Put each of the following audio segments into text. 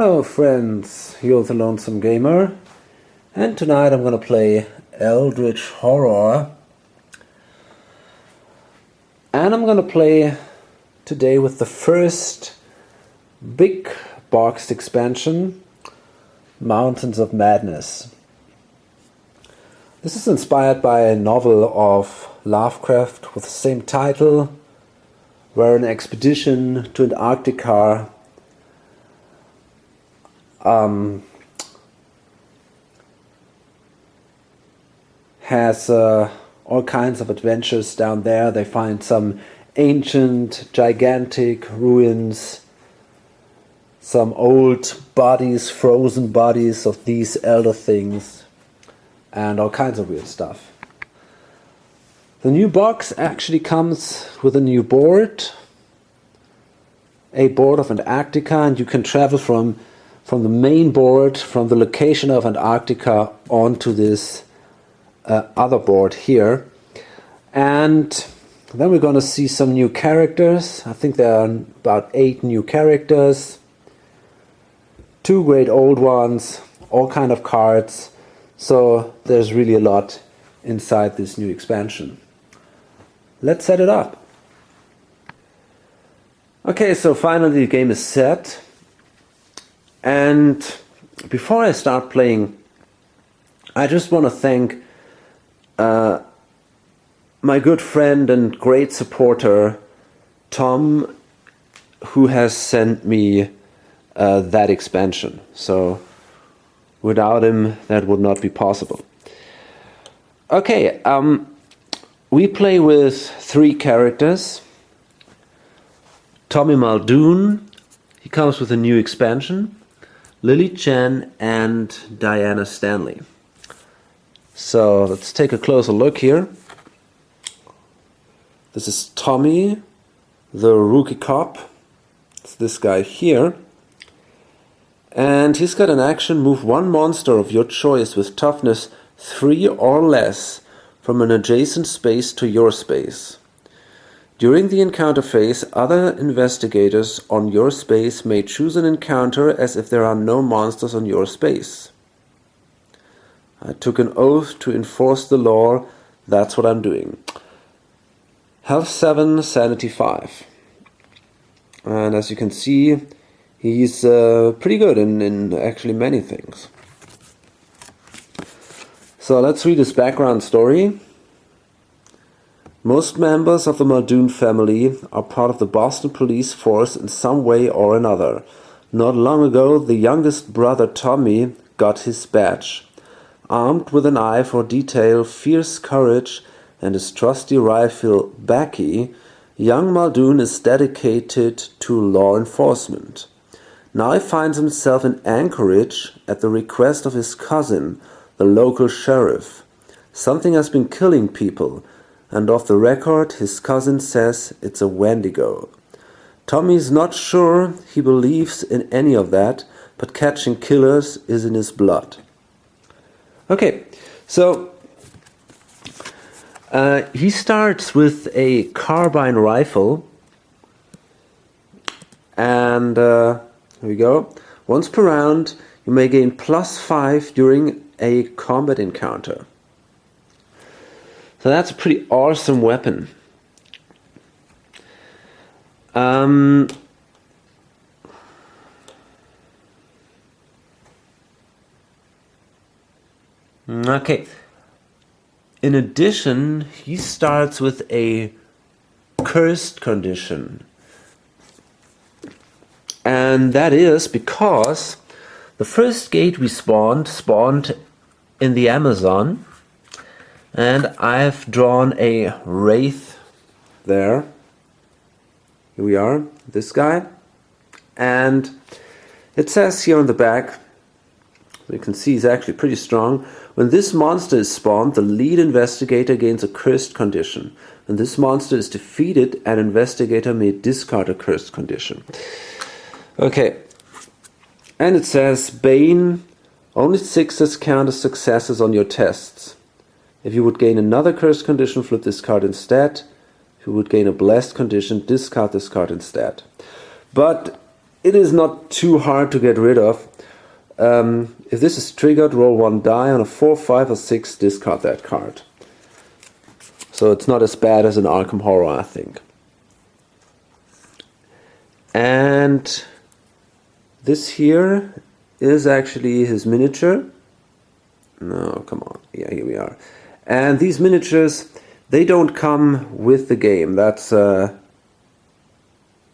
Hello friends, you're the Lonesome Gamer, and tonight I'm gonna play Eldritch Horror, and I'm gonna play today with the first big boxed expansion, Mountains of Madness. This is inspired by a novel of Lovecraft with the same title, where an expedition to Antarctica has all kinds of adventures down there. They find some ancient, gigantic ruins, some old bodies, frozen bodies of these elder things, and all kinds of weird stuff. The new box actually comes with a new board, a board of Antarctica, and you can travel from the main board, from the location of Antarctica, onto this other board here. And then we're going to see some new characters. I think there are about 8 new characters, 2 great old ones, all kind of cards. So there's really a lot inside this new expansion. Let's set it up. Okay, so finally the game is set. And before I start playing, I just want to thank my good friend and great supporter, Tom, who has sent me that expansion. So without him, that would not be possible. Okay, we play with 3 characters. Tommy Muldoon, he comes with a new expansion. Lily Chen and Diana Stanley. So let's take a closer look here. This is Tommy, the rookie cop. It's this guy here. And he's got an action: move 1 monster of your choice with toughness 3 or less from an adjacent space to your space. During the encounter phase, other investigators on your space may choose an encounter as if there are no monsters on your space. I took an oath to enforce the law. That's what I'm doing. Health 7, Sanity 5. And as you can see, he's pretty good in actually many things. So let's read his background story. Most members of the Muldoon family are part of the Boston police force in some way or another. Not long ago, the youngest brother Tommy got his badge. Armed with an eye for detail, fierce courage, and his trusty rifle Becky, young Muldoon is dedicated to law enforcement. Now he finds himself in Anchorage at the request of his cousin, the local sheriff. Something has been killing people, and off the record, his cousin says it's a Wendigo. Tommy's not sure he believes in any of that, but catching killers is in his blood. Okay, so he starts with a carbine rifle, and here we go. Once per round, you may gain +5 during a combat encounter. So that's a pretty awesome weapon. Okay. In addition, he starts with a cursed condition. And that is because the first gate we spawned in the Amazon. And I've drawn a wraith there. Here we are, this guy. And it says here on the back, you can see he's actually pretty strong. When this monster is spawned, the lead investigator gains a cursed condition. When this monster is defeated, an investigator may discard a cursed condition. Okay. And it says, Bane, only 6s count as successes on your tests. If you would gain another cursed condition, flip this card instead. If you would gain a blessed condition, discard this card instead. But it is not too hard to get rid of. If this is triggered, roll 1 die. On a 4, 5 or 6, discard that card. So it's not as bad as in Arkham Horror, I think. And this here is actually his miniature. No, come on. Yeah, here we are. And these miniatures, they don't come with the game. That's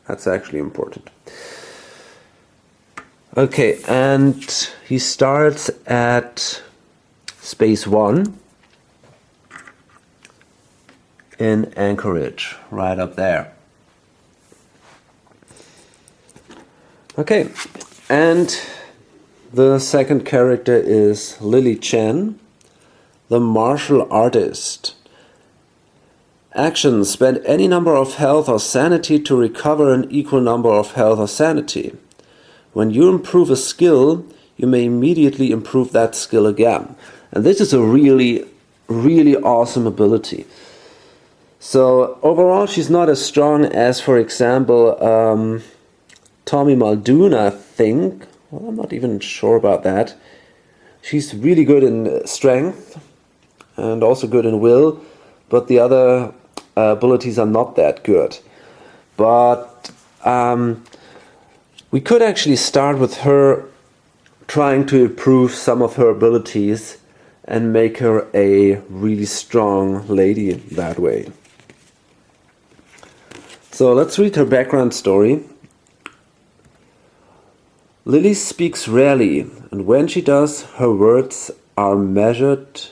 actually important. Okay, and he starts at space 1 in Anchorage, right up there. Okay, and the second character is Lily Chen, the martial artist. Action: spend any number of health or sanity to recover an equal number of health or sanity. When you improve a skill, you may immediately improve that skill again. And this is a really, really awesome ability. So overall, she's not as strong as, for example, Tommy Muldoon, I think. Well, I'm not even sure about that. She's really good in strength and also good in will, but the other abilities are not that good. But we could actually start with her trying to improve some of her abilities and make her a really strong lady that way. So let's read her background story. Lily speaks rarely, and when she does, her words are measured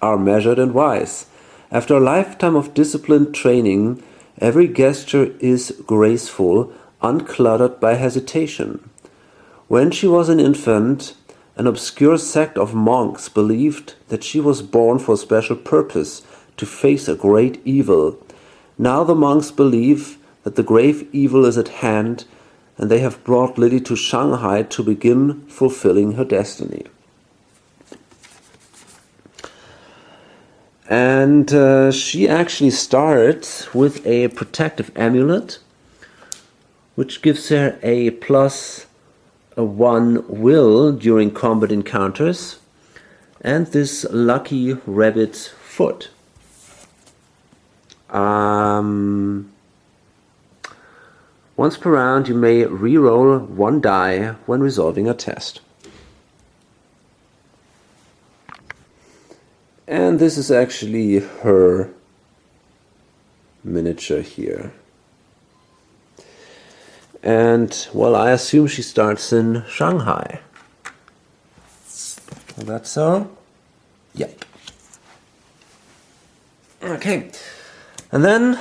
and wise. After a lifetime of disciplined training, every gesture is graceful, uncluttered by hesitation. When she was an infant, an obscure sect of monks believed that she was born for a special purpose, to face a great evil. Now the monks believe that the grave evil is at hand, and they have brought Lily to Shanghai to begin fulfilling her destiny. And she actually starts with a protective amulet, which gives her a +1 will during combat encounters, and this lucky rabbit's foot. Once per round, you may re-roll 1 die when resolving a test. And this is actually her miniature here. And, well, I assume she starts in Shanghai. Is that so? Yep. Okay. And then,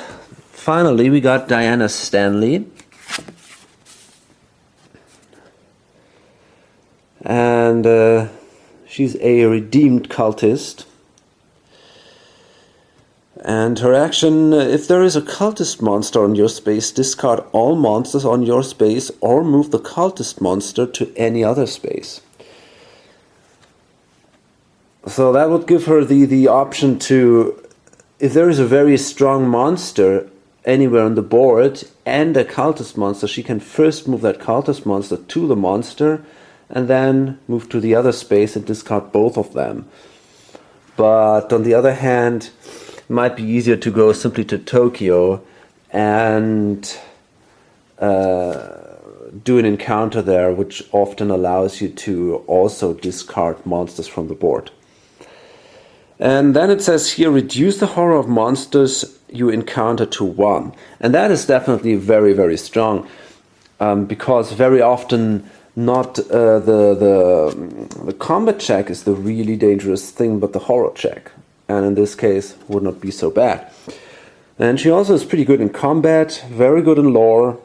finally, we got Diana Stanley. And she's a redeemed cultist. And her action: if there is a cultist monster on your space, discard all monsters on your space or move the cultist monster to any other space. So that would give her the option to, if there is a very strong monster anywhere on the board and a cultist monster, she can first move that cultist monster to the monster and then move to the other space and discard both of them. But on the other hand, it might be easier to go simply to Tokyo and do an encounter there, which often allows you to also discard monsters from the board. And then it says here, reduce the horror of monsters you encounter to 1. And that is definitely very, very strong, because very often not the combat check is the really dangerous thing, but the horror check. And in this case, would not be so bad. And she also is pretty good in combat, very good in lore,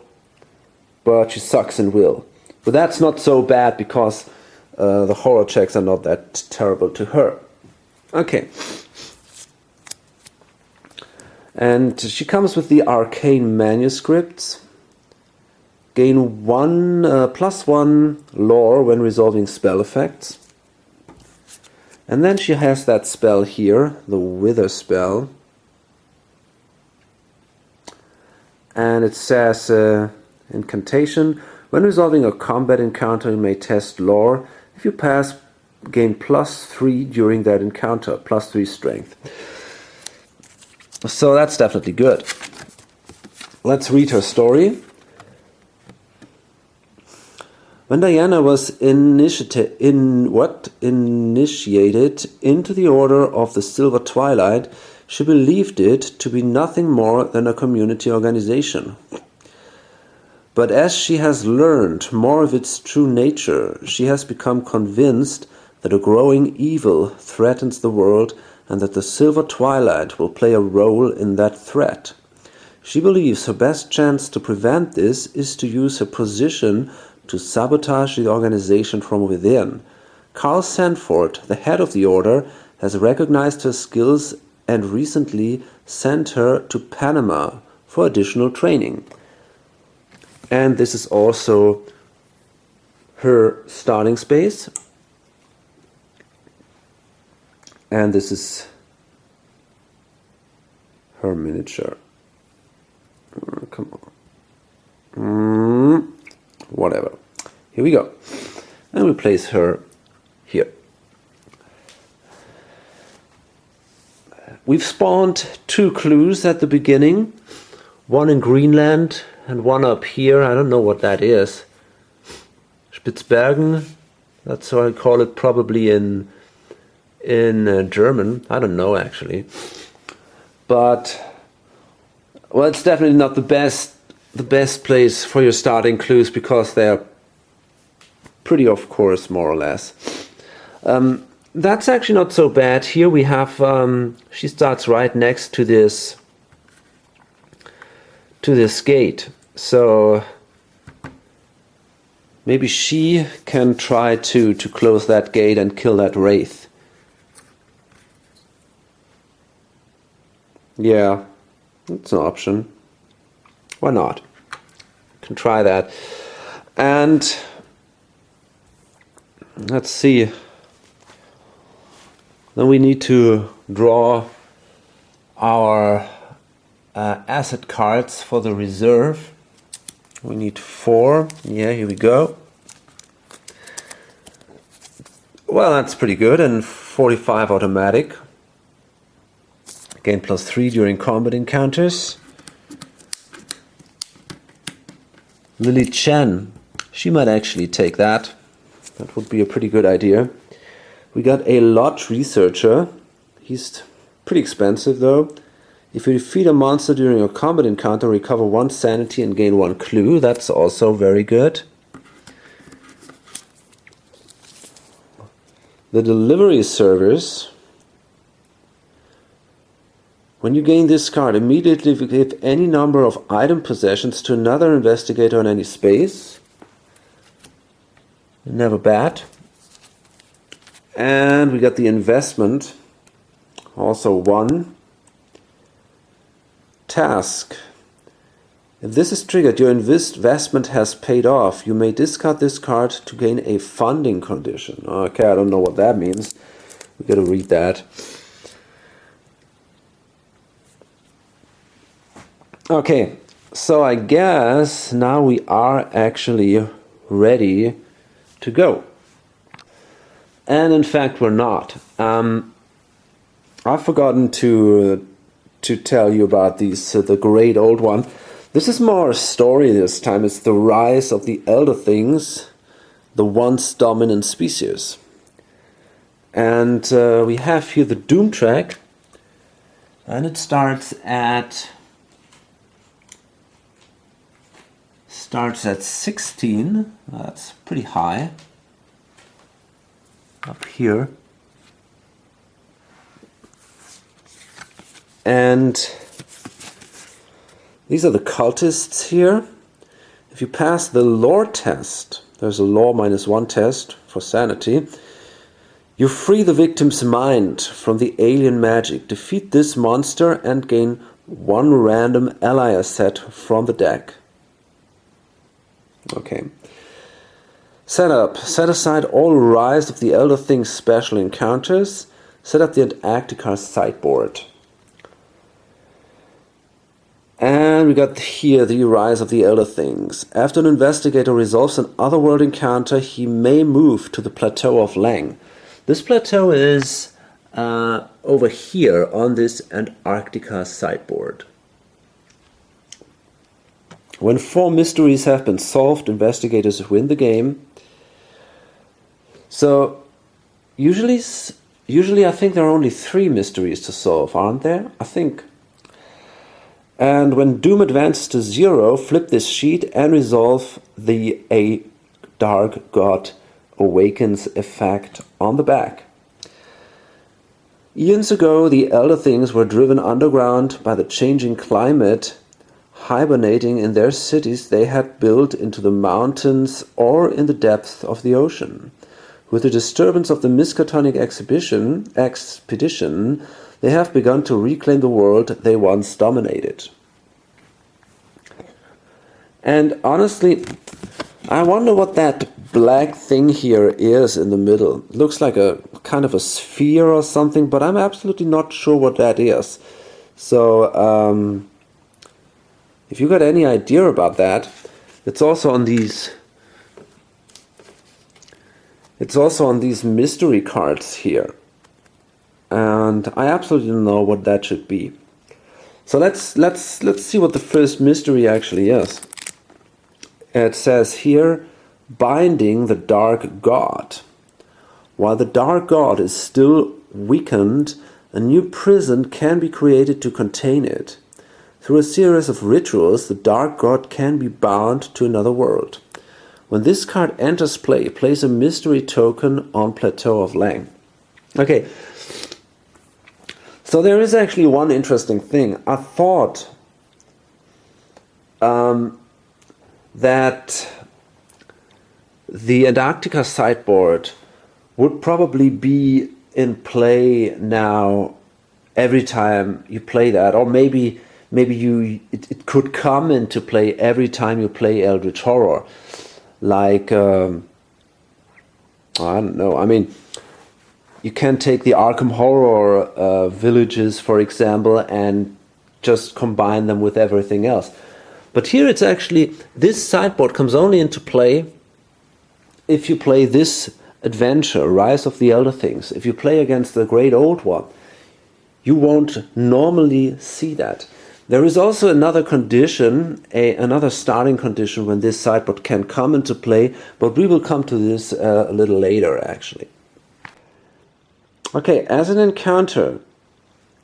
but she sucks in will. But that's not so bad because the horror checks are not that terrible to her. Okay. And she comes with the arcane manuscripts. Gain +1 lore when resolving spell effects. And then she has that spell here, the Wither spell. And it says, Incantation. When resolving a combat encounter, you may test lore. If you pass, gain +3 during that encounter, +3 strength. So that's definitely good. Let's read her story. When Diana was initiated into the Order of the Silver Twilight, she believed it to be nothing more than a community organization. But as she has learned more of its true nature, she has become convinced that a growing evil threatens the world and that the Silver Twilight will play a role in that threat. She believes her best chance to prevent this is to use her position to sabotage the organization from within. Carl Sanford, the head of the Order, has recognized her skills and recently sent her to Panama for additional training. And this is also her starting space. And this is her miniature. Come on. Whatever. Here we go. And we place her here. We've spawned 2 clues at the beginning. One in Greenland and one up here. I don't know what that is. Spitzbergen. That's how I call it, probably in German. I don't know actually. But well, it's definitely not the best place for your starting clues because they're pretty off course, more or less. That's actually not so bad. Here we have she starts right next to this gate, so maybe she can try to close that gate and kill that wraith. Yeah, that's an option. Why not? Can try that. And let's see. Then we need to draw our asset cards for the reserve. We need 4. Yeah, here we go. Well, that's pretty good. And 45 automatic. Gain +3 during combat encounters. Lily Chen. She might actually take that. That would be a pretty good idea. We got a Lodge Researcher. He's pretty expensive though. If you defeat a monster during a combat encounter, recover 1 sanity and gain 1 clue. That's also very good. The Delivery Service. When you gain this card, immediately give any number of item possessions to another investigator in any space. Never bad. And we got the Investment. Also 1. Task. If this is triggered, your investment has paid off. You may discard this card to gain a funding condition. Okay, I don't know what that means. We gotta read that. Okay, so I guess now we are actually ready to go. And in fact, we're not. I've forgotten to tell you about these, the great old one. This is more a story this time. It's the rise of the Elder Things, the once dominant species. And we have here the Doom track. And it starts at 16. That's pretty high. Up here. And these are the cultists here. If you pass the lore test, there's a lore -1 test for sanity. You free the victim's mind from the alien magic. Defeat this monster and gain 1 random ally asset from the deck. Okay. Setup. Set aside all Rise of the Elder Things special encounters. Set up the Antarctica sideboard. And we got here the rise of the Elder Things. After an investigator resolves an otherworld encounter, he may move to the plateau of Lang. This plateau is over here on this Antarctica sideboard. When 4 mysteries have been solved, investigators win the game. So usually I think there are only 3 mysteries to solve, aren't there? I think. And when Doom advances to 0, flip this sheet and resolve the A Dark God Awakens effect on the back. Eons ago, the Elder Things were driven underground by the changing climate, hibernating in their cities they had built into the mountains or in the depths of the ocean. With the disturbance of the Miskatonic expedition, they have begun to reclaim the world they once dominated. And honestly, I wonder what that black thing here is in the middle. It looks like a kind of a sphere or something, but I'm absolutely not sure what that is. So, if you got any idea about that, it's also on these mystery cards here. And I absolutely don't know what that should be. So let's see what the first mystery actually is. It says here, binding the Dark God. While the Dark God is still weakened, a new prison can be created to contain it. Through a series of rituals, the Dark God can be bound to another world. When this card enters play, place a mystery token on Plateau of Lang. Okay. So there is actually one interesting thing. I thought that the Antarctica sideboard would probably be in play now every time you play that, or maybe it could come into play every time you play Eldritch Horror. Like I don't know. I mean, you can take the Arkham Horror villages, for example, and just combine them with everything else. But here it's actually, this sideboard comes only into play if you play this adventure, Rise of the Elder Things. If you play against the Great Old One, you won't normally see that. There is also another condition, another starting condition when this sideboard can come into play, but we will come to this a little later actually. Okay, as an encounter,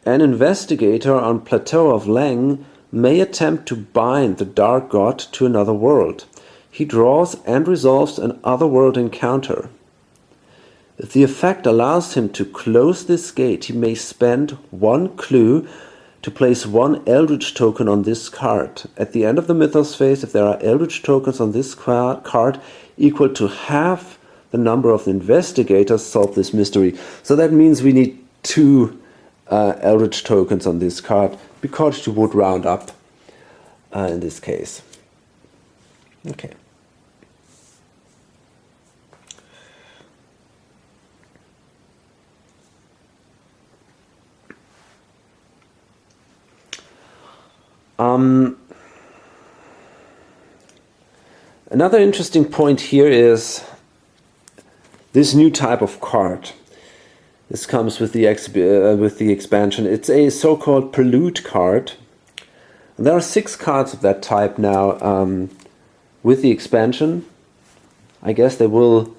an investigator on Plateau of Lang may attempt to bind the Dark God to another world. He draws and resolves an otherworld encounter. If the effect allows him to close this gate, he may spend 1 clue to place 1 Eldritch token on this card. At the end of the Mythos phase, if there are Eldritch tokens on this card equal to half the number of investigators, solve this mystery. So that means we need 2 Eldritch tokens on this card, because you would round up in this case. Okay. Another interesting point here is this new type of card. This comes with the expansion. It's a so-called Prelude card. And there are 6 cards of that type now with the expansion. I guess they will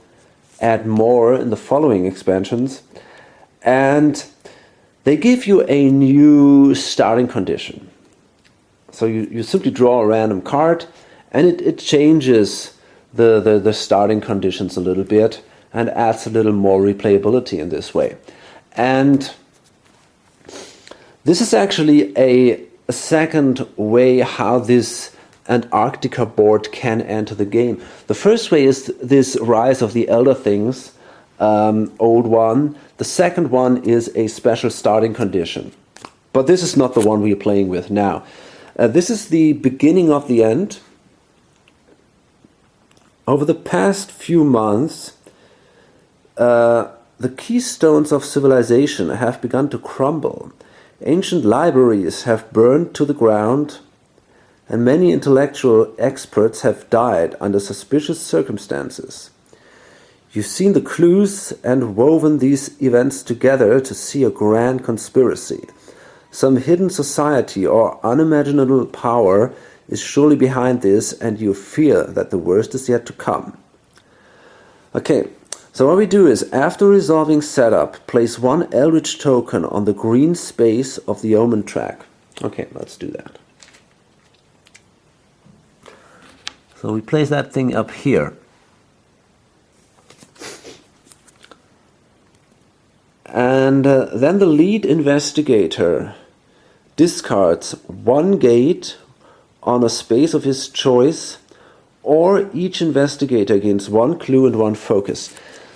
add more in the following expansions. And they give you a new starting condition. So you simply draw a random card, and it changes the starting conditions a little bit and adds a little more replayability in this way. And this is actually a second way how this Antarctica board can enter the game. The first way is this Rise of the Elder Things, old one. The second one is a special starting condition. But this is not the one we're playing with now. This is the beginning of the end. Over the past few months, the keystones of civilization have begun to crumble. Ancient libraries have burned to the ground. and many intellectual experts have died under suspicious circumstances. You've seen the clues and woven these events together to see a grand conspiracy. Some hidden society or unimaginable power is surely behind this, and you fear that the worst is yet to come. Okay, so what we do is, after resolving setup, place one Eldritch token on the green space of the omen track. Okay, let's do that. So we place that thing up here. And then the lead investigator discards one gate on a space of his choice, or each investigator gains one clue and one focus.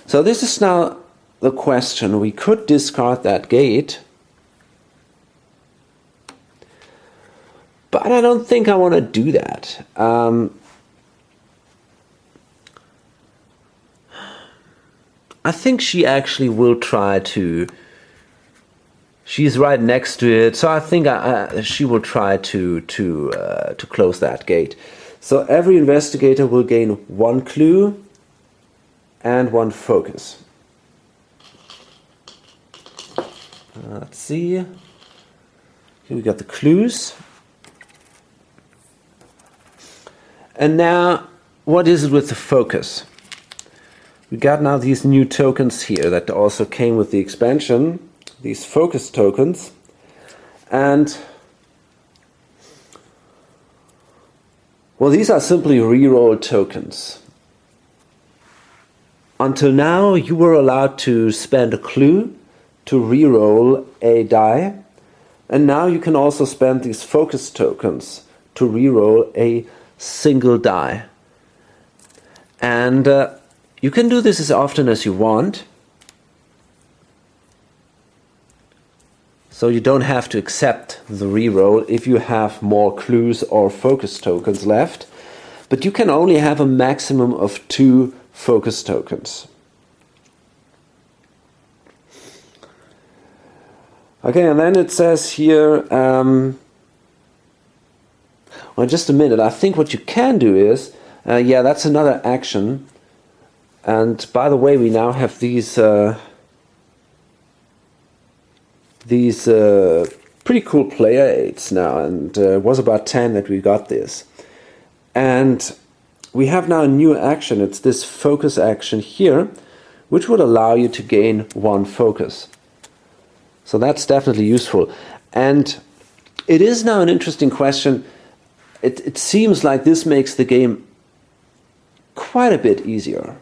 So this is now the question. We could discard that gate, but I don't think I want to do that. I think she actually will try to. She's right next to it, so I think she will try to close that gate. So every investigator will gain one clue and one focus. Let's see. Here we got the clues. And now, what is it with the focus? We got now these new tokens here that also came with the expansion. These focus tokens, and well, these are simply reroll tokens. Until now, you were allowed to spend a clue to reroll a die, and now you can also spend these focus tokens to reroll a single die. And you can do this as often as you want. So you don't have to accept the reroll if you have more clues or focus tokens left. But you can only have a maximum of 2 focus tokens. Okay, and then it says here, well, just a minute. I think what you can do is, yeah, that's another action. And by the way, we now have these pretty cool player aids now, and it was about 10 that we got this. And we have now a new action. It's this focus action here, which would allow you to gain 1 focus. So that's definitely useful. And it is now an interesting question. It seems like this makes the game quite a bit easier.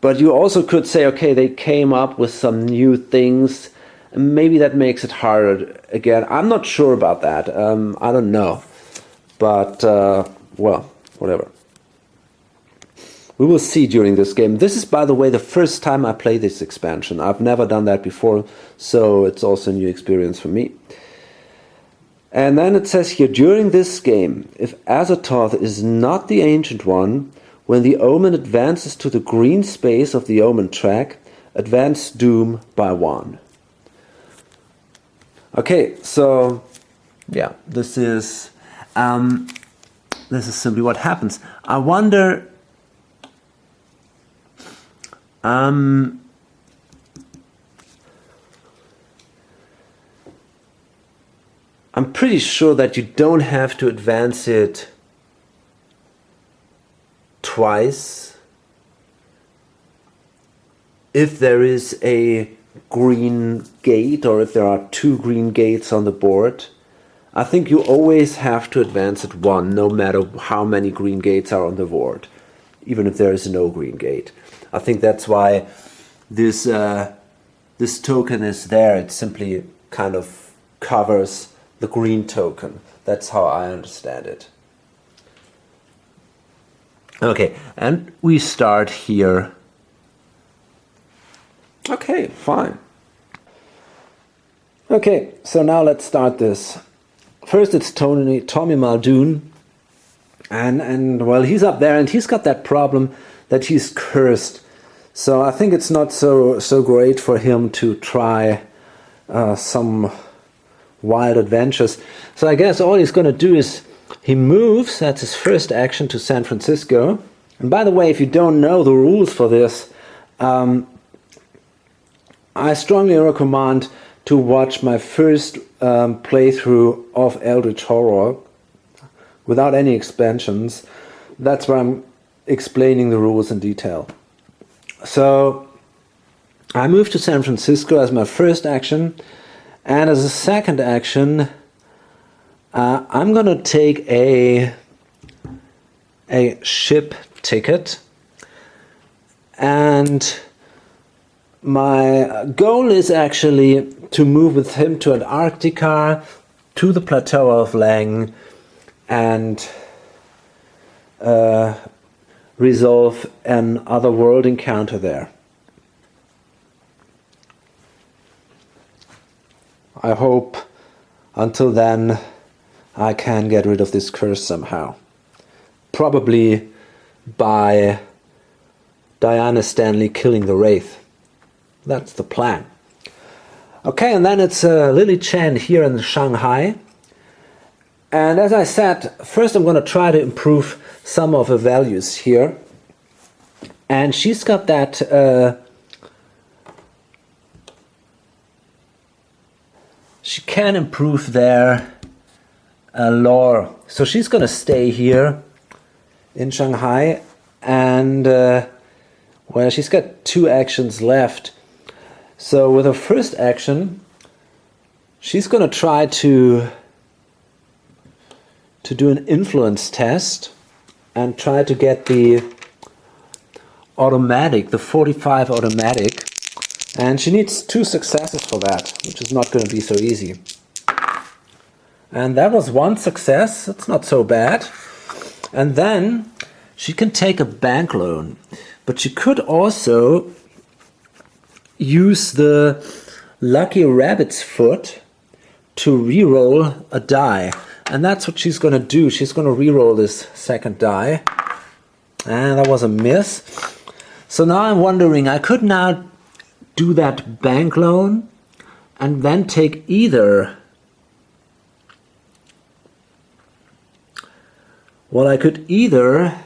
But you also could say, okay, they came up with some new things, and maybe that makes it harder again. I'm not sure about that. I don't know. But, well, whatever. We will see during this game. This is, by the way, the first time I play this expansion. I've never done that before, so it's also a new experience for me. And then it says here, during this game, if Azathoth is not the Ancient One, when the Omen advances to the green space of the Omen track, advance Doom by 1. Okay, so, yeah, this is simply what happens. I wonder... I'm pretty sure that you don't have to advance it twice if there is a green gate, or if there are 2 green gates on the board. I think you always have to advance it 1, no matter how many green gates are on the board, even if there is no green gate. I think that's why this token is there. It simply kind of covers the green token. That's how I understand it. Okay, and we start here. Okay, fine. Okay, so now let's start this. First it's Tommy Muldoon. And well, he's up there and he's got that problem that he's cursed. So I think it's not so great for him to try some wild adventures. So I guess all he's going to do is he moves, that's his first action, to San Francisco. And by the way, if you don't know the rules for this, I strongly recommend to watch my first playthrough of Eldritch Horror without any expansions. That's where I'm explaining the rules in detail. So I moved to San Francisco as my first action, and as a second action I'm going to take a ship ticket, and my goal is actually to move with him to Antarctica, to the Plateau of Lang, and resolve an otherworld encounter there. I hope until then I can get rid of this curse somehow. Probably by Diana Stanley killing the Wraith. That's the plan. Okay, and then it's Lily Chen here in Shanghai. And as I said, first I'm going to try to improve some of her values here. And she's got that she can improve their lore. So she's going to stay here in Shanghai, and well, she's got 2 actions left. So with her first action, she's going to try to do an influence test and try to get the automatic, the 45 automatic, and she needs 2 successes for that, which is not going to be so easy. And that was 1 success. That's not so bad. And then she can take a bank loan, but she could also use the lucky rabbit's foot to reroll a die. And that's what she's going to do. She's going to reroll this second die. And that was a miss. So now I'm wondering, I could now do that bank loan and then take either. Well, I could either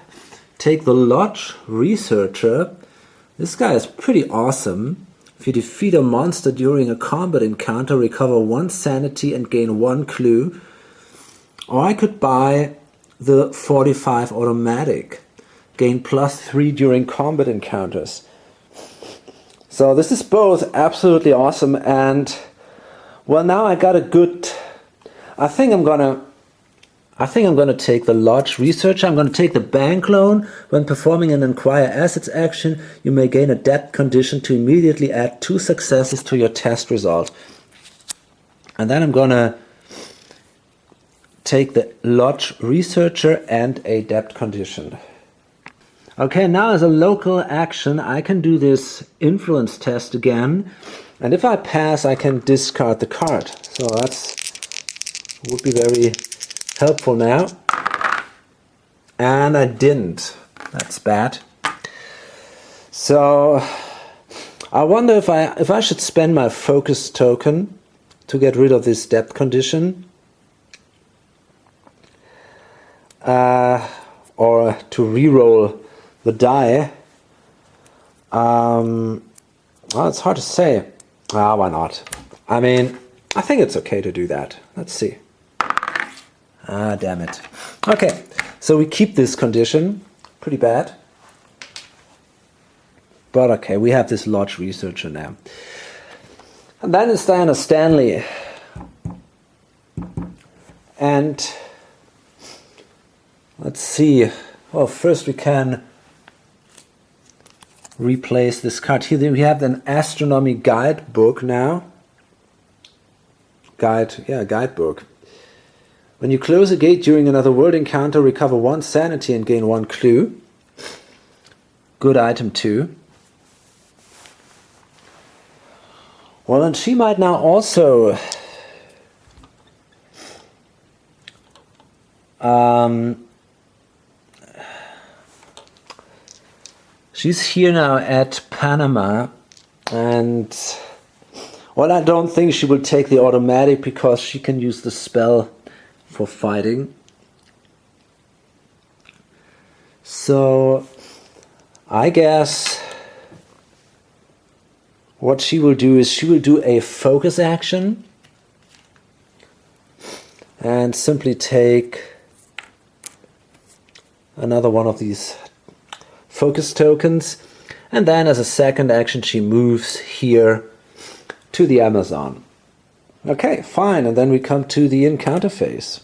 take the Lodge Researcher. This guy is pretty awesome. If you defeat a monster during a combat encounter, recover 1 sanity and gain 1 clue. Or I could buy the 45 automatic. Gain +3 during combat encounters. So this is both absolutely awesome, and well, now I got a good. I think I'm gonna take the Lodge Researcher. I'm gonna take the bank loan. When performing an Acquire Assets action, you may gain a debt condition to immediately add 2 successes to your test result. And then I'm gonna take the Lodge Researcher and a debt condition. Okay, now as a local action, I can do this influence test again, and if I pass, I can discard the card. So that's would be very helpful now. And I didn't. That's bad. So I wonder if I should spend my focus token to get rid of this debt condition, or to reroll the die. Well, it's hard to say. Why not? I mean, I think it's okay to do that. Let's see. Damn it. Okay, so we keep this condition. Pretty bad. But okay, we have this Lodge Researcher now. And then it's Diana Stanley. And let's see. Well, first we can replace this card. Here we have an astronomy guidebook now. Guidebook. When you close a gate during another world encounter, recover 1 sanity and gain 1 clue. Good item 2. Well, and she might now also She's here now at Panama, and well, I don't think she will take the automatic because she can use the spell for fighting. So I guess what she will do is she will do a focus action and simply take another one of these focus tokens, and then as a second action she moves here to the Amazon. Okay, fine, and then we come to the encounter phase.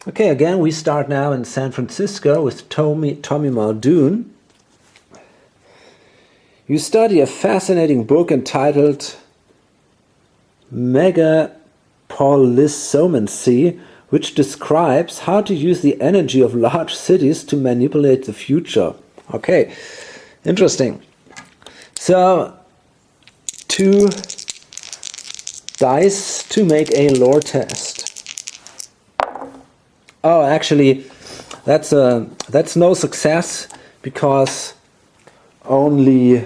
Okay, again we start now in San Francisco with Tommy Muldoon. You study a fascinating book entitled Megapolisomancy, which describes how to use the energy of large cities to manipulate the future. Okay, interesting. So, 2 dice to make a lore test. Oh, actually, that's no success because only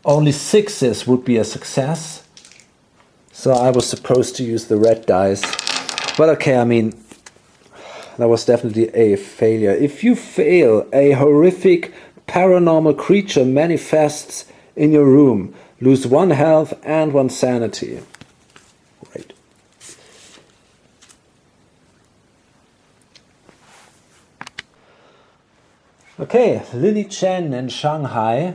only 6s would be a success. So I was supposed to use the red dice. But okay, I mean, that was definitely a failure. If you fail, a horrific paranormal creature manifests in your room. Lose 1 health and 1 sanity. Great. Okay, Lily Chen in Shanghai.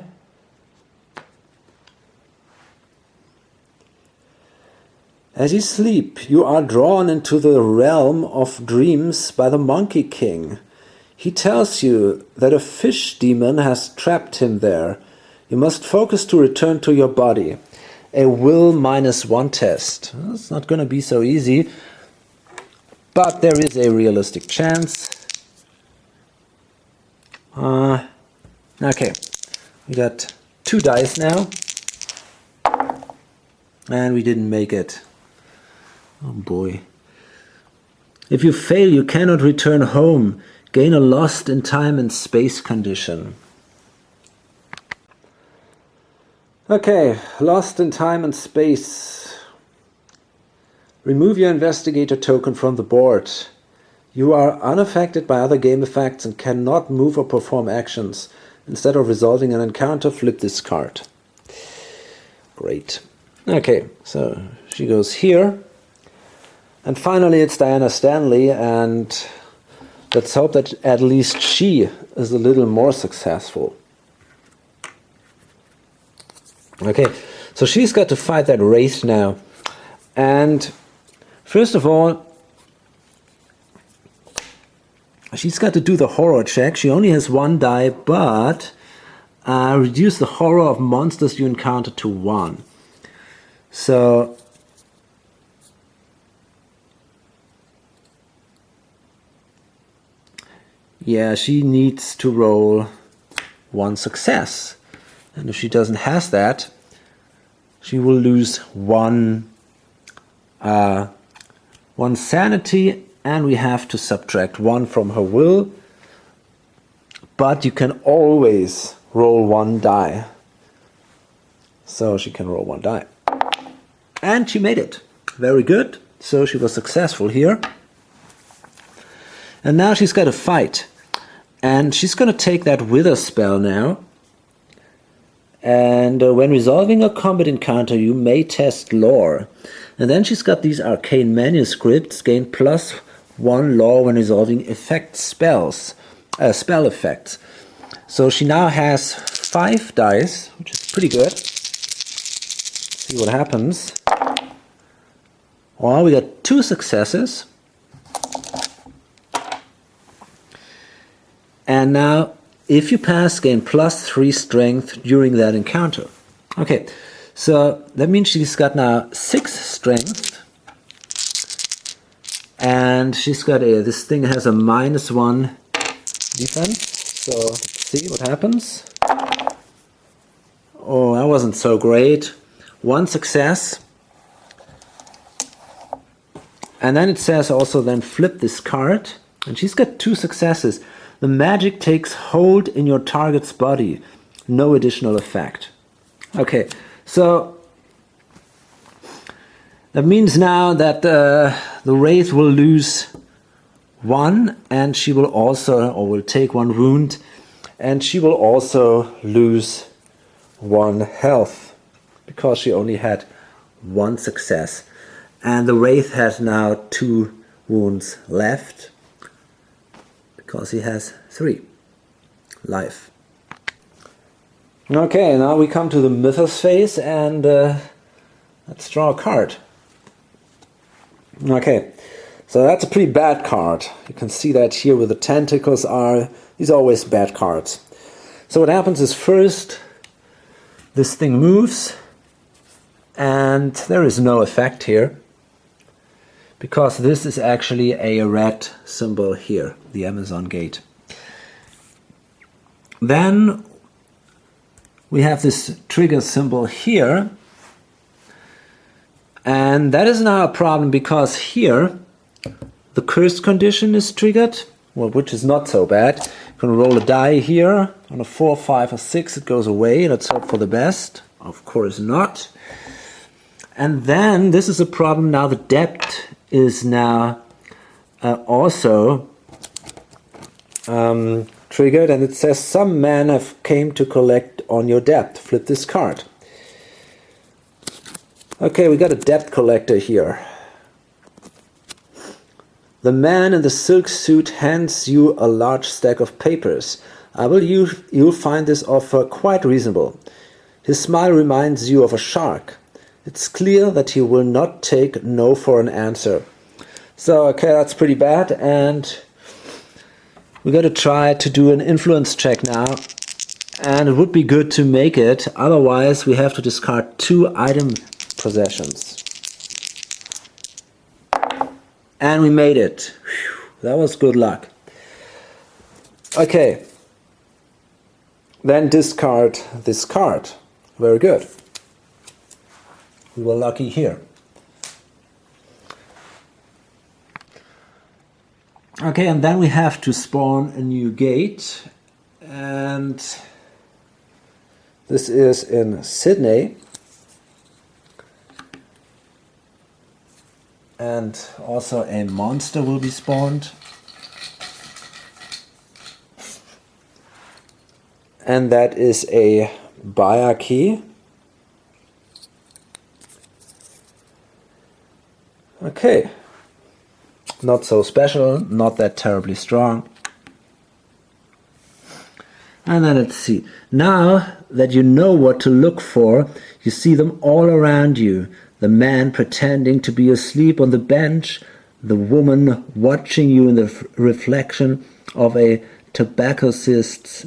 As you sleep, you are drawn into the realm of dreams by the Monkey King. He tells you that a fish demon has trapped him there. You must focus to return to your body. A will -1 test. It's not going to be so easy, but there is a realistic chance. Okay, we got 2 dice now, and we didn't make it. Oh boy. If you fail, you cannot return home. Gain a lost in time and space condition. Okay, lost in time and space. Remove your investigator token from the board. You are unaffected by other game effects and cannot move or perform actions. Instead of resolving an encounter, flip this card. Great. Okay, so she goes here. And finally it's Diana Stanley, and let's hope that at least she is a little more successful. Okay, so she's got to fight that wraith now. And first of all, she's got to do the horror check. She only has 1 die, but reduce the horror of monsters you encounter to 1. So yeah, she needs to roll 1 success. And if she doesn't have that, she will lose 1 sanity, and we have to subtract 1 from her will. But you can always roll 1 die. So she can roll 1 die. And she made it. Very good. So she was successful here. And now she's got to fight. And she's going to take that Wither spell now. And when resolving a combat encounter, you may test lore. And then she's got these arcane manuscripts, gain +1 lore when resolving spell effects. So she now has 5 dice, which is pretty good. Let's see what happens. Well, we got 2 successes. And now, if you pass, gain +3 strength during that encounter. Okay, so that means she's got now 6 strength. And she's got this thing has a -1 defense. So let's see what happens. Oh, that wasn't so great. 1 success. And then it says also then flip this card. And she's got 2 successes. The magic takes hold in your target's body. No additional effect. Okay, so that means now that the Wraith will lose 1, and she will also, or will take 1 wound, and she will also lose 1 health, because she only had 1 success. And the Wraith has now 2 wounds left, because he has 3 life. Okay, now we come to the Mythos phase, and let's draw a card. Okay, so that's a pretty bad card. You can see that here where the tentacles are. These are always bad cards. So what happens is first, this thing moves, and there is no effect here, because this is actually a red symbol here, the Amazon gate. Then we have this trigger symbol here, and that is now a problem, because here the curse condition is triggered, well, which is not so bad. You can roll a die here. On a 4, 5, or 6 it goes away. Let's hope for the best. Of course not. And then this is a problem now. The debt is now also triggered, and it says some men have came to collect on your debt. Flip this card. Okay, we got a debt collector here. The man in the silk suit hands you a large stack of papers. You'll find this offer quite reasonable. His smile reminds you of a shark. It's clear that he will not take no for an answer. So, okay, that's pretty bad, and we got to try to do an influence check now. And it would be good to make it, otherwise we have to discard 2 item possessions. And we made it. Whew, that was good luck. Okay. Then discard this card. Very good. We were lucky here. Okay, and then we have to spawn a new gate. And this is in Sydney. And also a monster will be spawned. And that is a buyer key. Okay. Not so special, not that terribly strong. And then let's see. Now that you know what to look for, you see them all around you. The man pretending to be asleep on the bench, the woman watching you in the reflection of a tobacconist's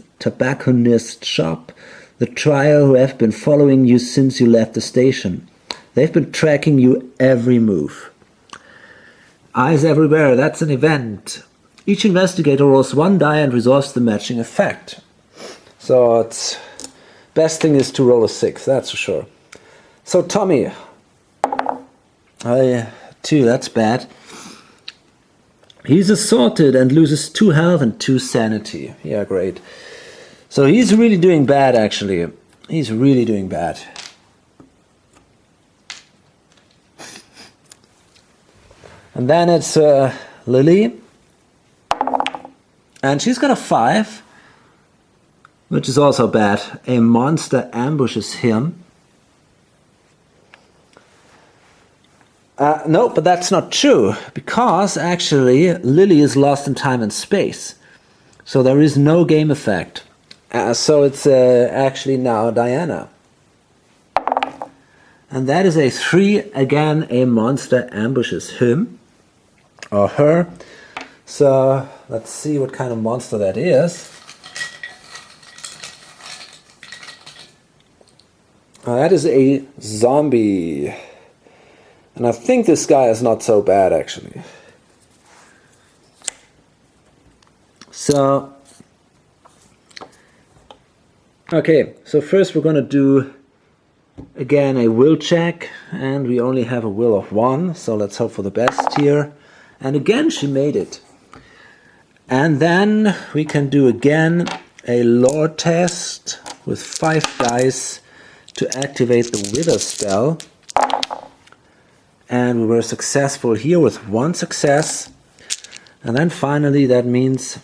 shop, the trio who have been following you since you left the station. They've been tracking you every move. Eyes everywhere, that's an event. Each investigator rolls 1 die and resolves the matching effect. So it's best thing is to roll a 6, that's for sure. So Tommy, 2, that's bad. He's assaulted and loses 2 health and 2 sanity. Yeah, great. So he's really doing bad, actually. He's really doing bad. And then it's Lily. And she's got a 5, which is also bad. A monster ambushes him. No, but that's not true, because actually Lily is lost in time and space. So there is no game effect. So it's actually now Diana. And that is a 3, again a monster ambushes him or her. So let's see what kind of monster that is. That is a zombie. And I think this guy is not so bad, actually. So, okay, so first we're going to do Again, a will check, and we only have a will of 1, so let's hope for the best here. And again, she made it. And then we can do again a lore test with 5 dice to activate the Wither spell. And we were successful here with 1 success. And then finally that means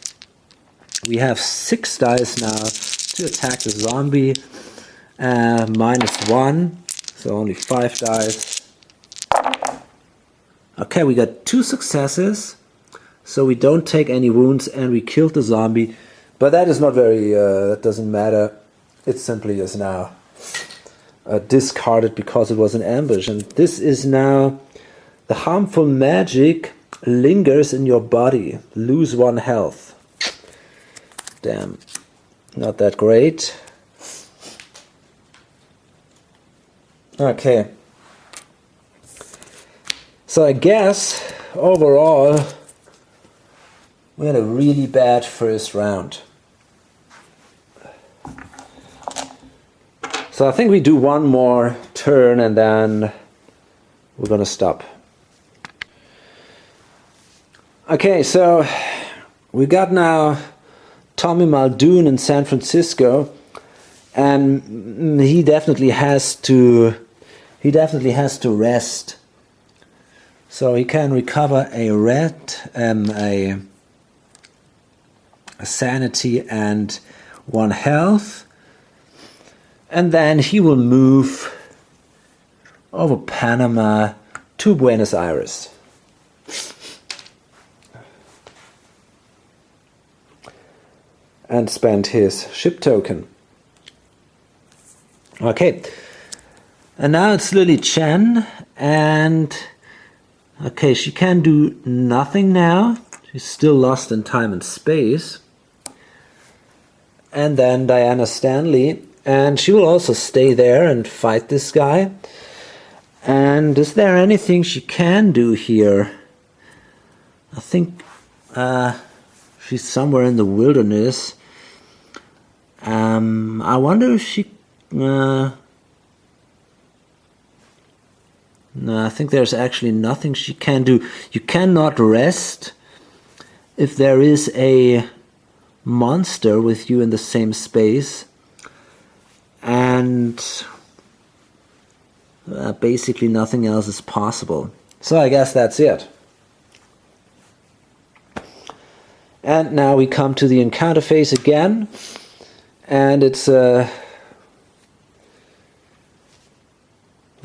we have 6 dice now to attack the zombie. -1, so only 5 dice. Okay, we got 2 successes, so we don't take any wounds and we killed the zombie. But that is not very, that doesn't matter. It simply is now discarded because it was an ambush. And this is now the harmful magic lingers in your body. Lose 1 health. Damn, not that great. Okay. So I guess overall we had a really bad first round. So I think we do 1 more turn and then we're gonna stop. Okay, so we got now Tommy Muldoon in San Francisco, and he definitely has to rest. So he can recover a sanity and 1 health, and then he will move over Panama to Buenos Aires. And spend his ship token. Okay, and now it's Lily Chen, and okay, she can do nothing now. She's still lost in time and space. And then Diana Stanley, and she will also stay there and fight this guy. And is there anything she can do here? I think she's somewhere in the wilderness. I wonder if she... no, I think there's actually nothing she can do. You cannot rest if there is a monster with you in the same space. And basically nothing else is possible. So I guess that's it. And now we come to the encounter phase again. And it's the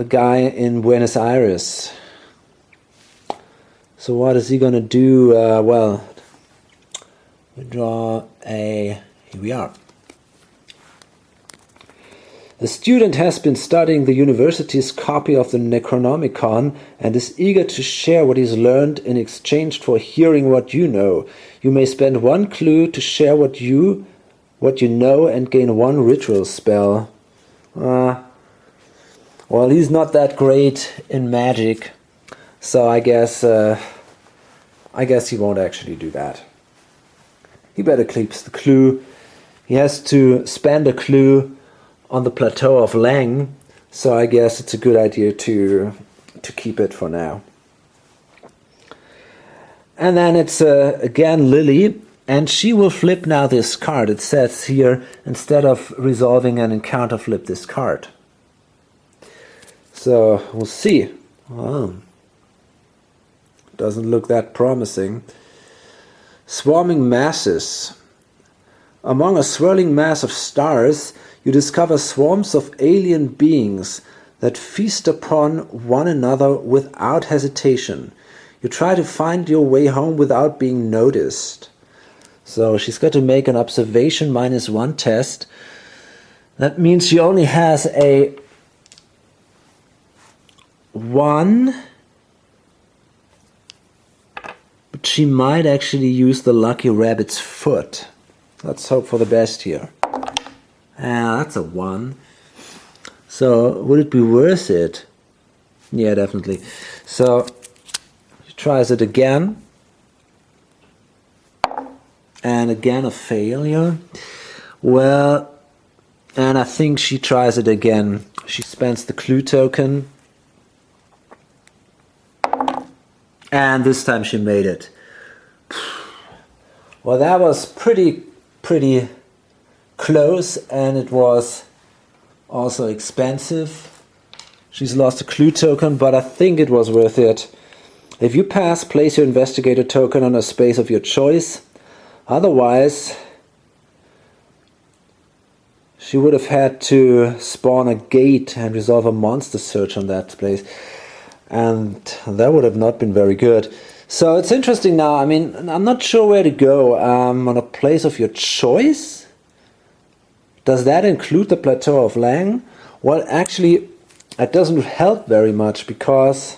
guy in Buenos Aires. So what is he gonna do? Well, we draw a... here we are. The student has been studying the university's copy of the Necronomicon and is eager to share what he's learned in exchange for hearing what you know. You may spend 1 clue to share what you know and gain 1 ritual spell. Well, he's not that great in magic, so I guess he won't actually do that. He better keeps the clue. He has to spend a clue on the plateau of Lang, so I guess it's a good idea to keep it for now. And then it's again Lily, and she will flip now this card. It says here, instead of resolving an encounter, flip this card. So we'll see. Doesn't look that promising. Swarming masses. Among a swirling mass of stars, you discover swarms of alien beings that feast upon one another without hesitation. You try to find your way home without being noticed. So she's got to make an observation -1 test. That means she only has a 1, but she might actually use the lucky rabbit's foot. Let's hope for the best here. That's a 1. So would it be worth it? Yeah, definitely. So she tries it again. And again a failure. Well, And I think she tries it again. She spends the clue token. And this time she made it. Well, that was pretty close, and it was also expensive. She's lost a clue token, but I think it was worth it. If you pass, place your investigator token on a space of your choice. Otherwise, she would have had to spawn a gate and resolve a monster search on that place. And that would have not been very good. So it's interesting now. I mean, I'm not sure where to go. On a place of your choice? Does that include the Plateau of Lang? Well, actually, it doesn't help very much, because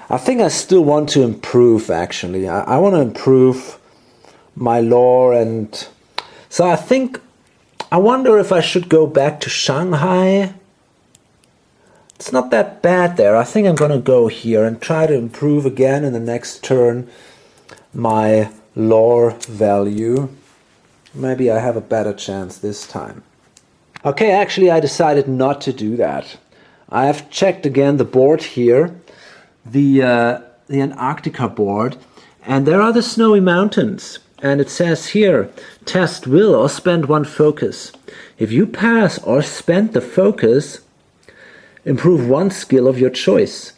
I think I still want to improve, actually. I want to improve my lore, and so I wonder if I should go back to Shanghai. It's not that bad there. I think I'm going to go here and try to improve again in the next turn my lore value. Maybe I have a better chance this time. Okay, actually I decided not to do that. I have checked again the board here, the Antarctica board, and there are the snowy mountains. And it says here, test will or spend one focus. If you pass or spend the focus, improve one skill of your choice.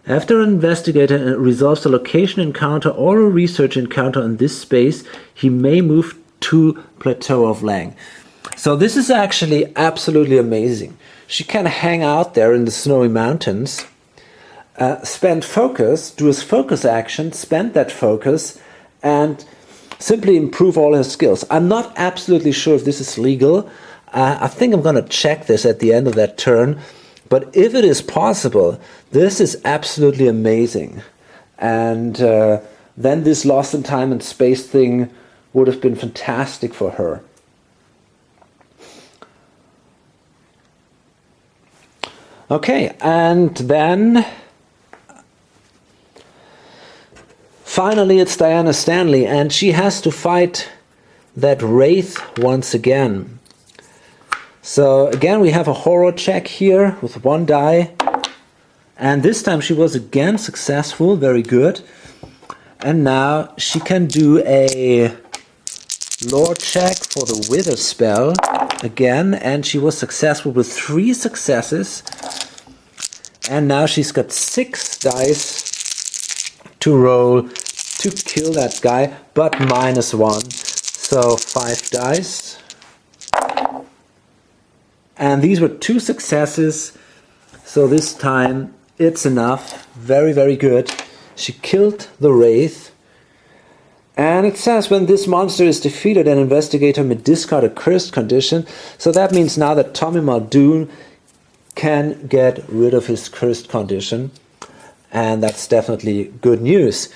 After an investigator resolves a location encounter or a research encounter in this space, he may move to Plateau of Lang. So this is actually absolutely amazing. She can hang out there in the snowy mountains, spend focus, do his focus action, spend that focus, and simply improve all his skills. I'm not absolutely sure if this is legal. I think I'm going to check this at the end of that turn. But if it is possible, this is absolutely amazing. And then this lost in time and space thing would have been fantastic for her. Okay, and then finally it's Diana Stanley, and she has to fight that wraith once again. So again we have a horror check here with one die, and this time she was again successful, very good. And now she can do a lore check for the wither spell again, and she was successful with 3 successes. And now she's got 6 dice to roll to kill that guy, but -1, so 5 dice. And these were 2 successes, so this time it's enough. Very, very good. She killed the wraith. And it says when this monster is defeated, an investigator may discard a cursed condition. So that means now that Tommy Muldoon can get rid of his cursed condition. And that's definitely good news.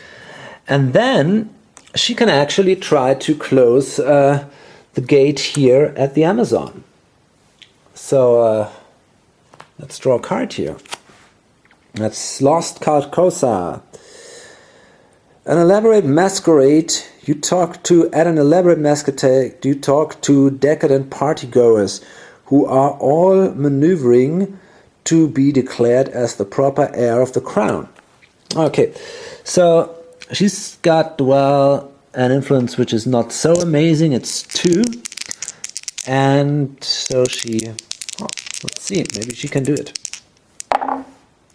And then she can actually try to close the gate here at the Amazon. So let's draw a card here. That's Lost Carcosa. An elaborate masquerade. You talk to at an elaborate masquerade. You talk to decadent partygoers who are all maneuvering to be declared as the proper heir of the crown. Okay, so she's got, well, an influence which is not so amazing. It's 2. And so she, let's see, maybe she can do it.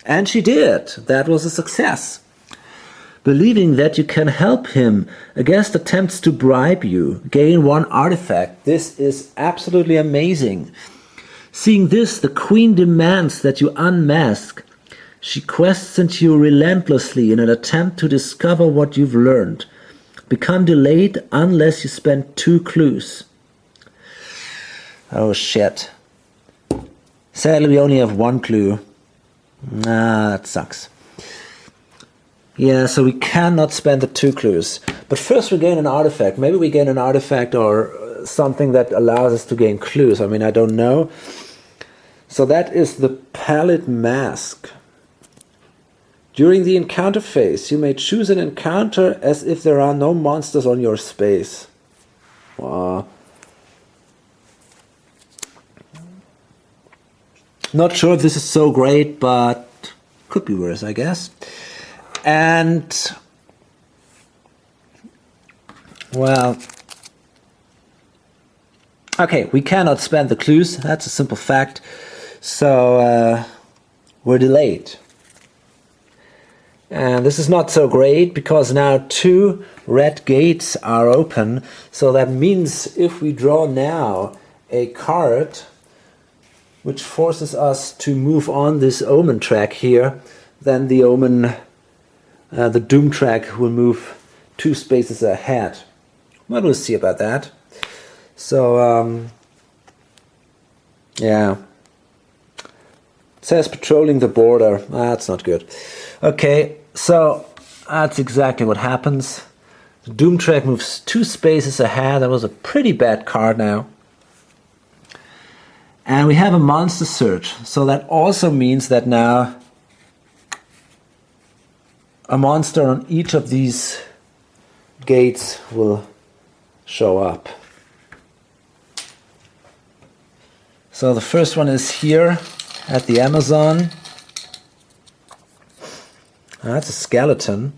And she did. That was a success. Believing that you can help him against attempts to bribe you, gain 1 artifact. This is absolutely amazing. Seeing this, the queen demands that you unmask. She questions you relentlessly in an attempt to discover what you've learned. Become delayed unless you spend 2 clues. Oh shit. Sadly, we only have 1 clue. That sucks. Yeah, so we cannot spend the 2 clues. But first we gain an artifact. Maybe we gain an artifact or something that allows us to gain clues. I mean, I don't know. So that is the Pallid Mask. During the encounter phase, you may choose an encounter as if there are no monsters on your space. Wow. Not sure if this is so great, but could be worse, I guess. And, well, okay, we cannot spend the clues. That's a simple fact. So we're delayed. And this is not so great because now 2 red gates are open. So that means if we draw now a card which forces us to move on this omen track here, then the omen, the doom track will move 2 spaces ahead. Well, we'll see about that. So, yeah. It says patrolling the border. That's not good. Okay, so that's exactly what happens. The doom track moves 2 spaces ahead. That was a pretty bad card now. And we have a monster search. So that also means that now a monster on each of these gates will show up. So the first one is here at the Amazon. That's a skeleton.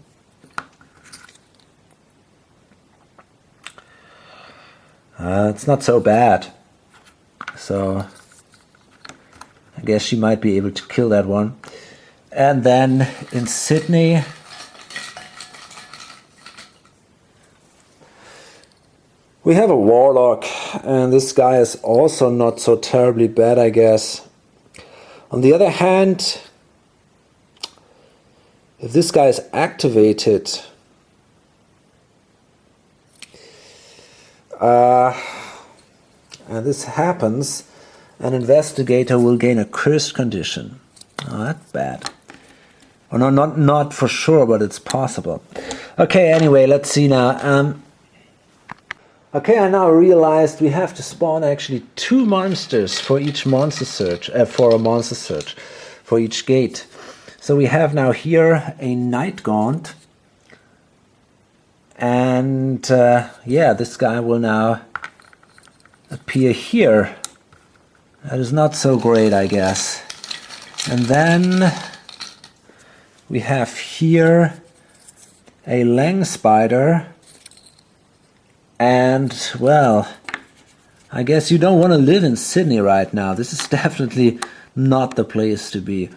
It's not so bad. So I guess she might be able to kill that one. And then in Sydney, we have a warlock, and this guy is also not so terribly bad, I guess. On the other hand, if this guy is activated, and this happens, an investigator will gain a cursed condition. Oh, that's bad. Or no, not for sure, but it's possible. Okay, anyway, let's see now. Okay, I now realized we have to spawn actually 2 monsters for each monster search, for a monster search, for each gate. So we have now here a Night Gaunt. And yeah, this guy will now appear here. That is not so great, I guess. And then we have here a Lang Spider. And, well, I guess you don't want to live in Sydney right now. This is definitely not the place to be.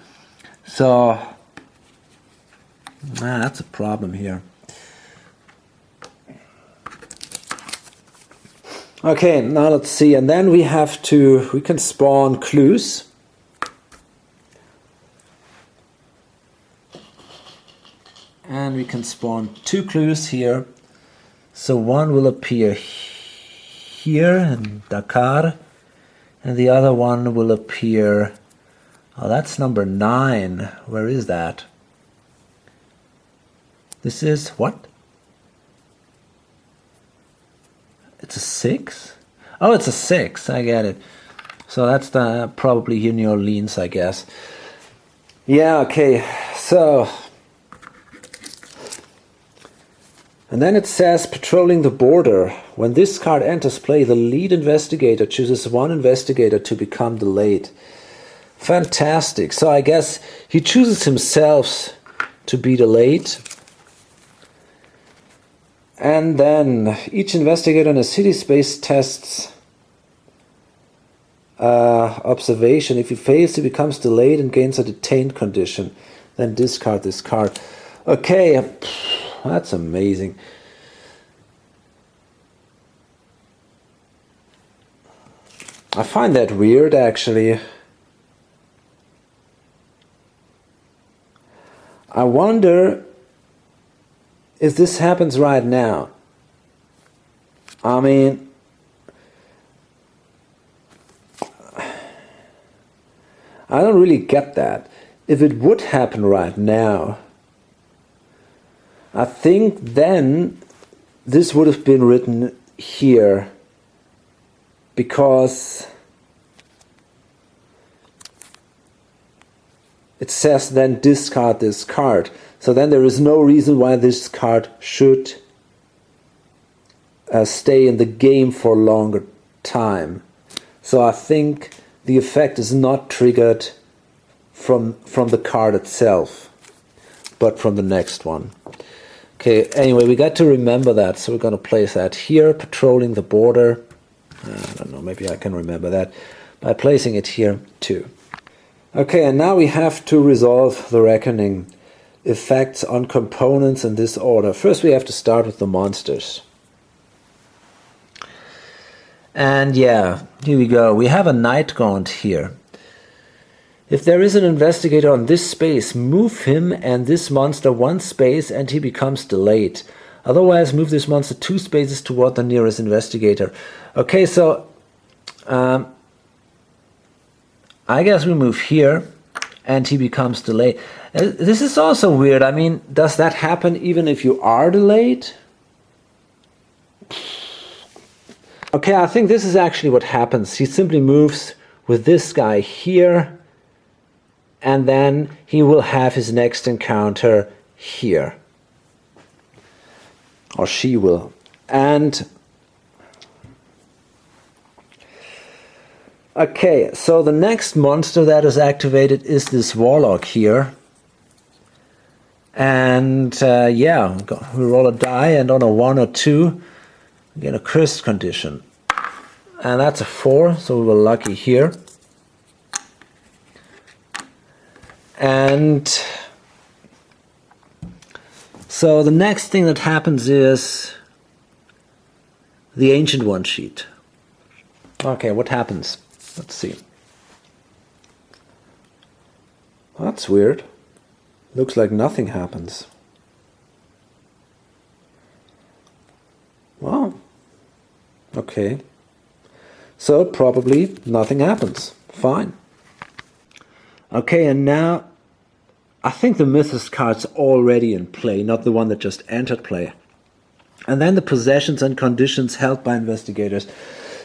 So, that's a problem here. Okay, now let's see. And then we can spawn clues. And we can spawn 2 clues here. So one will appear here in Dakar, and the other one will appear, oh, that's number 9. Where is that? This is what? It's a 6? Oh, it's a 6, I get it. So that's probably in New Orleans, I guess. Yeah, okay, so... And then it says, patrolling the border. When this card enters play, the lead investigator chooses 1 investigator to become delayed. Fantastic. So I guess he chooses himself to be delayed. And then each investigator in a city space tests observation. If he fails, he becomes delayed and gains a detained condition. Then discard this card. Okay. That's amazing. I find that weird, actually. I wonder if this happens right now. I mean, I don't really get that. If it would happen right now, I think then this would have been written here, because it says then discard this card. So then there is no reason why this card should stay in the game for a longer time. So I think the effect is not triggered from the card itself, but from the next one. Okay, anyway, we got to remember that, so we're going to place that here, patrolling the border. I don't know, maybe I can remember that by placing it here too. Okay, and now we have to resolve the reckoning effects on components in this order. First we have to start with the monsters. And yeah, here we go. We have a Night Gaunt here. If there is an investigator on this space, move him and this monster 1 space and he becomes delayed. Otherwise, move this monster 2 spaces toward the nearest investigator. Okay, so I guess we move here and he becomes delayed. This is also weird. I mean, does that happen even if you are delayed? Okay, I think this is actually what happens. He simply moves with this guy here, and then he will have his next encounter here. Or she will. And okay, so the next monster that is activated is this Warlock here. And yeah, we roll a die, and on a 1 or 2, we get a cursed condition. And that's a 4, so we were lucky here. And so the next thing that happens is the Ancient One sheet. Okay, what happens? Let's see. That's weird. Looks like nothing happens. Wow. Okay. So probably nothing happens. Fine. Okay, and now I think the Mythos card's already in play, not the one that just entered play. And then the possessions and conditions held by investigators.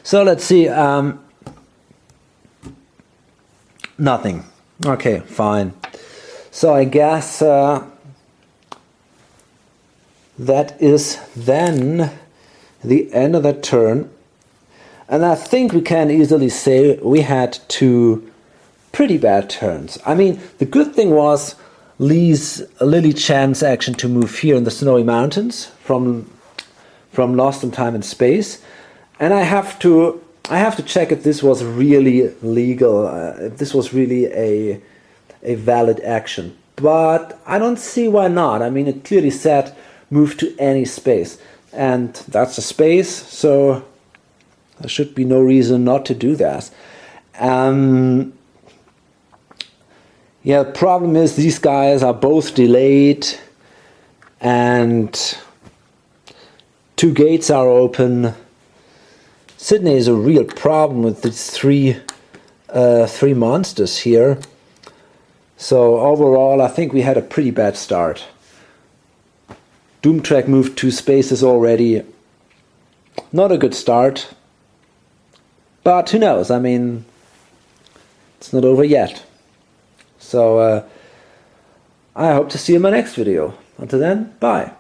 So let's see. Nothing. Okay, fine. So I guess that is then the end of that turn. And I think we can easily say we had 2 pretty bad turns. I mean, the good thing was Lily Chan's action to move here in the Snowy Mountains from Lost in Time and Space. And I have to check if this was really legal, if this was really a valid action. But I don't see why not. I mean, it clearly said move to any space. And that's a space, so there should be no reason not to do that. Yeah, the problem is these guys are both delayed and 2 gates are open. Sydney is a real problem with these three monsters here. So overall, I think we had a pretty bad start. Doomtrack moved 2 spaces already. Not a good start. But who knows? I mean, it's not over yet. So I hope to see you in my next video. Until then, bye.